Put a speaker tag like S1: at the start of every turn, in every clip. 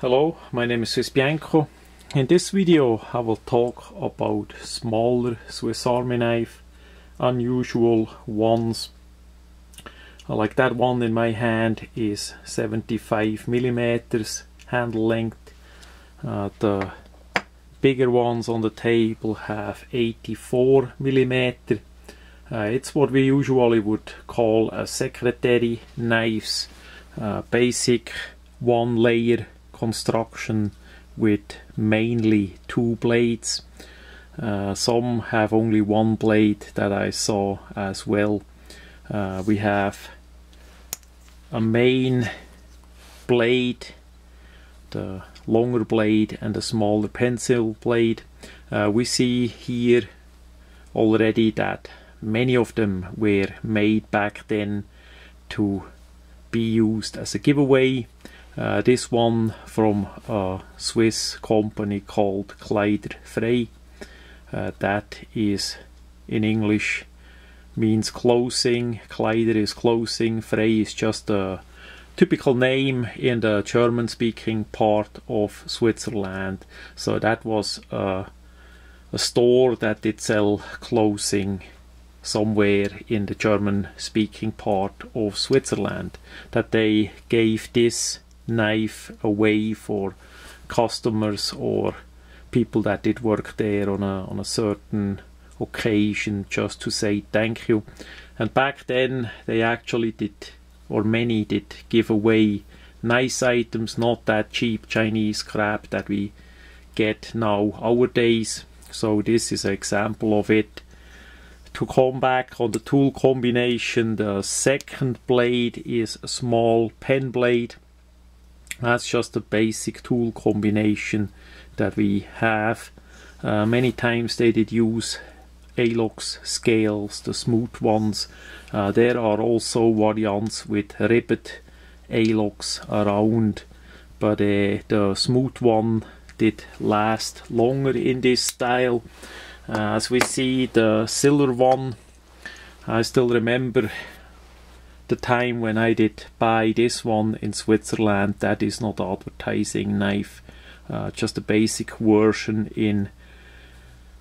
S1: Hello, my name is Swissbianco. In this video I will talk about smaller Swiss Army knife, unusual ones. Like that one in my hand is 75 millimeters handle length. The bigger ones on the table have 84 millimeter. It's what we usually would call a secretary knives, basic one layer construction with mainly two blades. Some have only one blade that I saw as well. We have a main blade, the longer blade, and a smaller pencil blade. We see here already that many of them were made back then to be used as a giveaway. This one from a Swiss company called Kleider Frei. That is in English means clothing. Kleider is clothing. Frei is just a typical name in the German speaking part of Switzerland. So that was a store that did sell clothing somewhere in the German speaking part of Switzerland, that they gave this knife away for customers or people that did work there on a certain occasion, just to say thank you. And back then they actually did, or many did, give away nice items, not that cheap Chinese crap that we get nowadays. So this is an example of it. To come back on the tool combination, the second blade is a small pen blade. That's just a basic tool combination that we have. Many times they did use Alox scales, the smooth ones. There are also variants with ribbed Alox around, but the smooth one did last longer in this style. As we see the silver one, I still remember the time when I did buy this one in Switzerland. That is not advertising knife, just a basic version in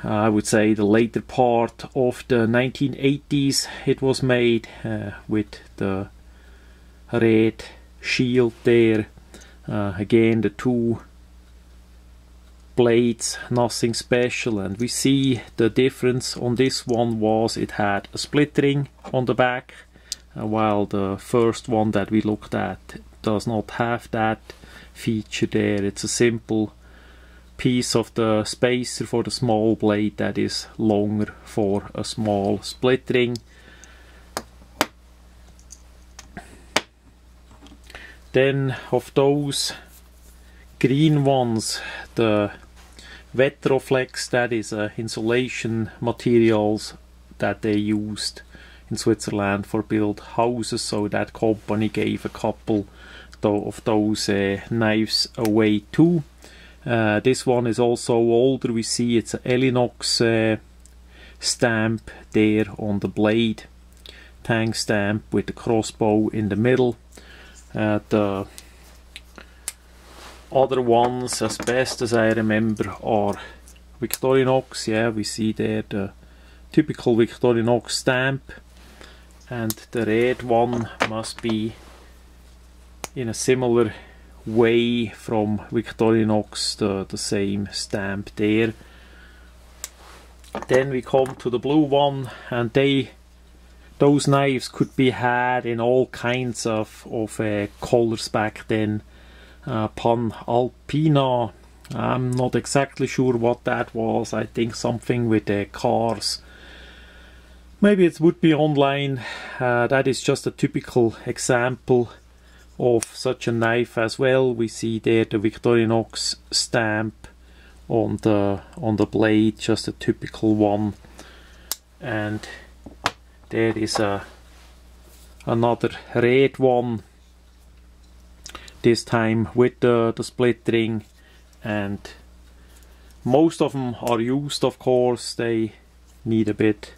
S1: I would say the later part of the 1980s. It was made with the red shield there. Again, the two blades, nothing special. And we see the difference on this one was it had a split ring on the back, while the first one that we looked at does not have that feature there. It's a simple piece of the spacer for the small blade that is longer for a small split ring. Then of those green ones, the Victorinox, that is insulation materials that they used in Switzerland for build houses, so that company gave a couple of those knives away too. This one is also older. We see it's an Victorinox stamp there on the blade, tang stamp with the crossbow in the middle. The other ones, as best as I remember, are Victorinox. Yeah, we see there the typical Victorinox stamp, and the red one must be in a similar way from Victorinox, the same stamp there. Then we come to the blue one, and those knives could be had in all kinds of colors back then. Pan Alpina, I'm not exactly sure what that was. I think something with cars. Maybe it would be online. That is just a typical example of such a knife as well. We see there the Victorinox stamp on the blade, just a typical one. And there is another red one, this time with the split ring, and most of them are used, of course. They need a bit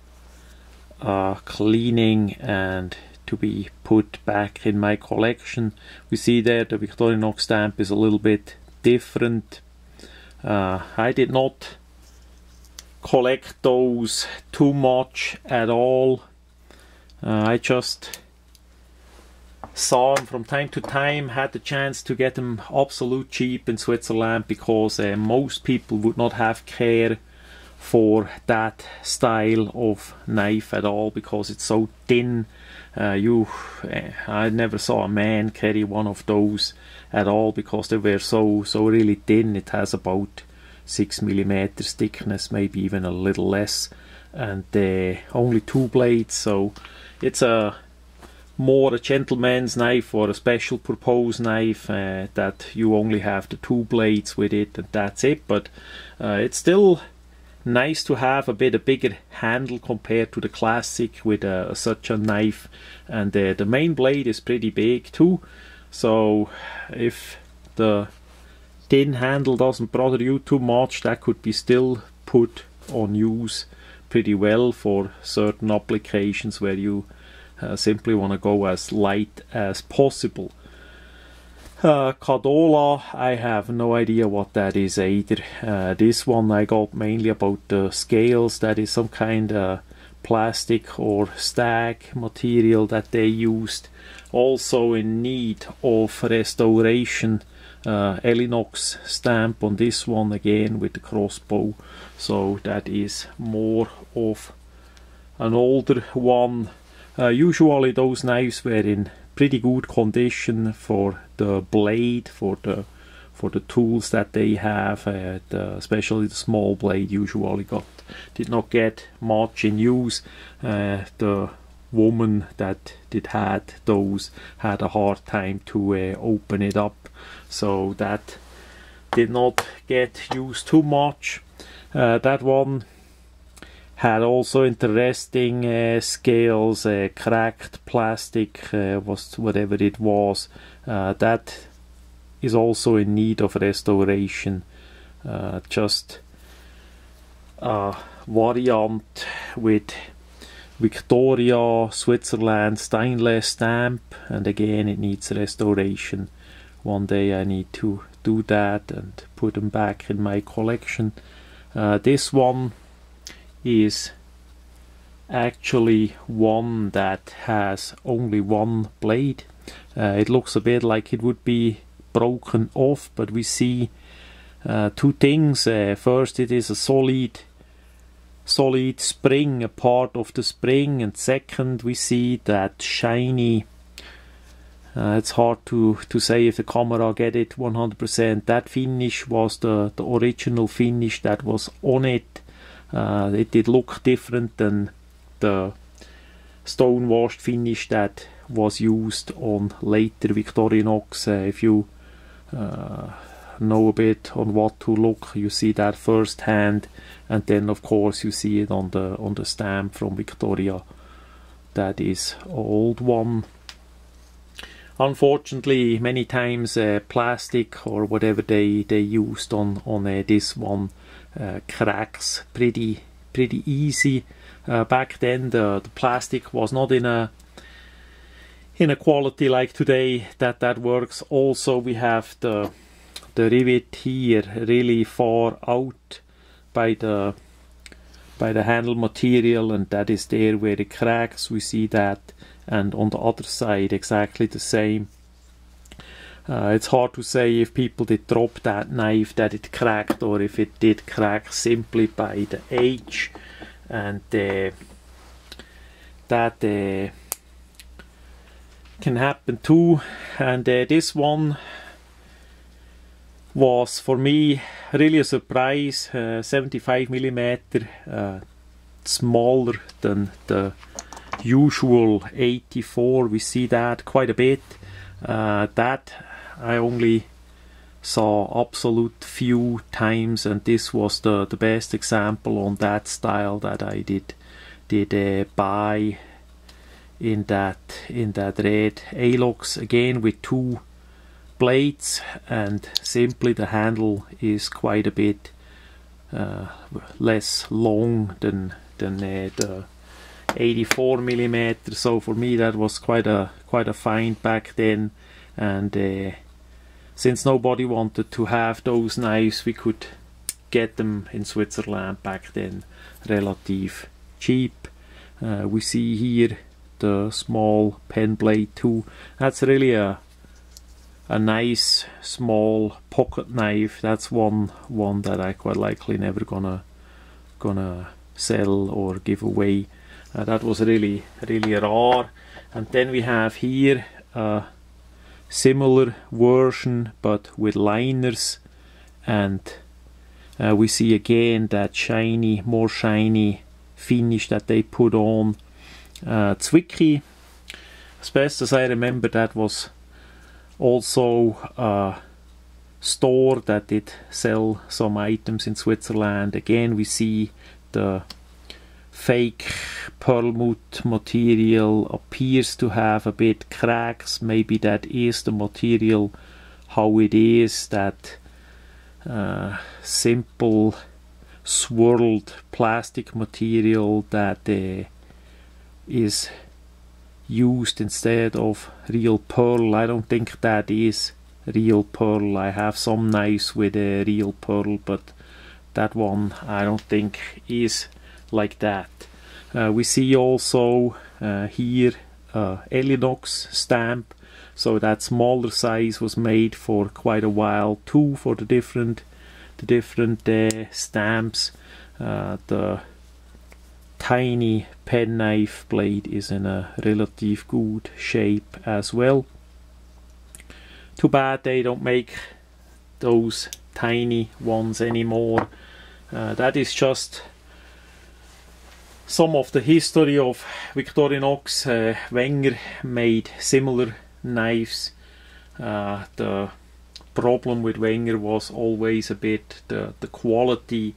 S1: cleaning and to be put back in my collection. We see there the Victorinox stamp is a little bit different. I did not collect those too much at all. I just saw them from time to time, had the chance to get them absolute cheap in Switzerland, because most people would not have care for that style of knife at all, because it's so thin. I never saw a man carry one of those at all, because they were so really thin. It has about 6 millimeters thickness, maybe even a little less, and only 2 blades, so it's more a gentleman's knife or a special purpose knife, that you only have the 2 blades with it and that's it. But it's still nice to have a bigger handle compared to the classic with such a knife, and the main blade is pretty big too, so if the thin handle doesn't bother you too much, that could be still put on use pretty well for certain applications where you simply want to go as light as possible. Cadola, I have no idea what that is either. This one I got mainly about the scales. That is some kind of plastic or stag material that they used. Also in need of restoration. Victorinox stamp on this one again with the crossbow, so that is more of an older one. Usually those knives were in pretty good condition for the blade, for the tools that they have, especially the small blade usually did not get much in use. The woman that had those had a hard time to open it up, so that did not get used too much. That one had also interesting scales, cracked plastic, was whatever it was. That is also in need of restoration. Just a variant with Victoria, Switzerland stainless stamp, and again it needs restoration. One day I need to do that and put them back in my collection. This one is actually one that has only 1 blade. It looks a bit like it would be broken off, but we see 2 things. First, it is a solid spring, a part of the spring, and second, we see that shiny, it's hard to say if the camera get it 100%. That finish was the original finish that was on it. It did look different than the stone washed finish that was used on later Victorinox. If you know a bit on what to look, you see that first hand, and then of course you see it on the stamp from Victoria. That is an old one. Unfortunately, many times plastic or whatever they used on this one cracks pretty easy. Back then the plastic was not in a quality like today that works. Also, we have the rivet here really far out by the handle material, and that is there where it cracks. We see that, and on the other side exactly the same. It's hard to say if people did drop that knife that it cracked, or if it did crack simply by the age, and that can happen too. And this one was for me really a surprise. 75mm, smaller than the usual 84. We see that quite a bit. That I only saw absolute few times, and this was the best example on that style that I did buy in that red Alox, again with 2 blades, and simply the handle is quite a bit less long than the 84mm. So for me that was quite a find back then, and since nobody wanted to have those knives, we could get them in Switzerland back then relative cheap. We see here the small pen blade too. That's really a nice small pocket knife. That's one that I quite likely never gonna sell or give away. That was really rare. And then we have here a similar version but with liners, and we see again that shiny, more shiny finish that they put on. Zwicky, as best as I remember, that was also a store that did sell some items in Switzerland. Again, we see the fake perlmutt material appears to have a bit cracks. Maybe that is the material how it is, that simple swirled plastic material that is used instead of real pearl. I don't think that is real pearl. I have some knives with a real pearl, but that one I don't think is like that. We see also here Victorinox stamp, so that smaller size was made for quite a while too, for the different stamps. The tiny penknife blade is in a relative good shape as well. Too bad they don't make those tiny ones anymore. That is just some of the history of Victorinox. Wenger made similar knives. The problem with Wenger was always a bit the quality.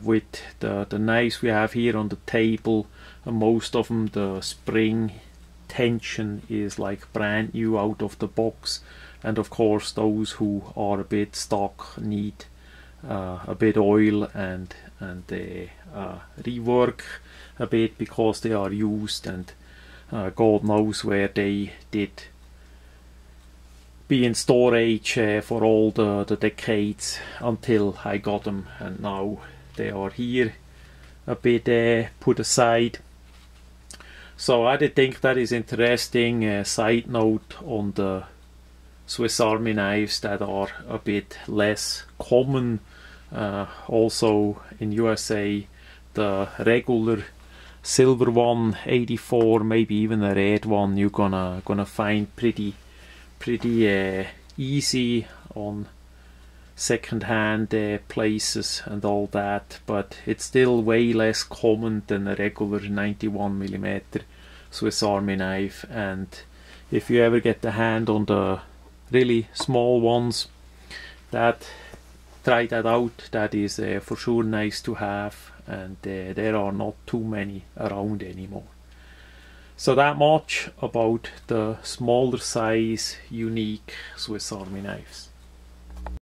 S1: With the knives we have here on the table, most of them, the spring tension is like brand new out of the box, and of course those who are a bit stock need a bit oil and they rework a bit because they are used, and God knows where they did be in storage for all the decades until I got them, and now they are here a bit put aside. So I did think that is interesting. Side note on the Swiss Army knives that are a bit less common. Also in USA, the regular silver one, 84, maybe even a red one, you're gonna find pretty easy on second-hand places and all that, but it's still way less common than a regular 91mm Swiss Army knife. And if you ever get the hand on the really small ones, try that out. That is for sure nice to have, and there are not too many around anymore. So that much about the smaller size unique Swiss Army knives.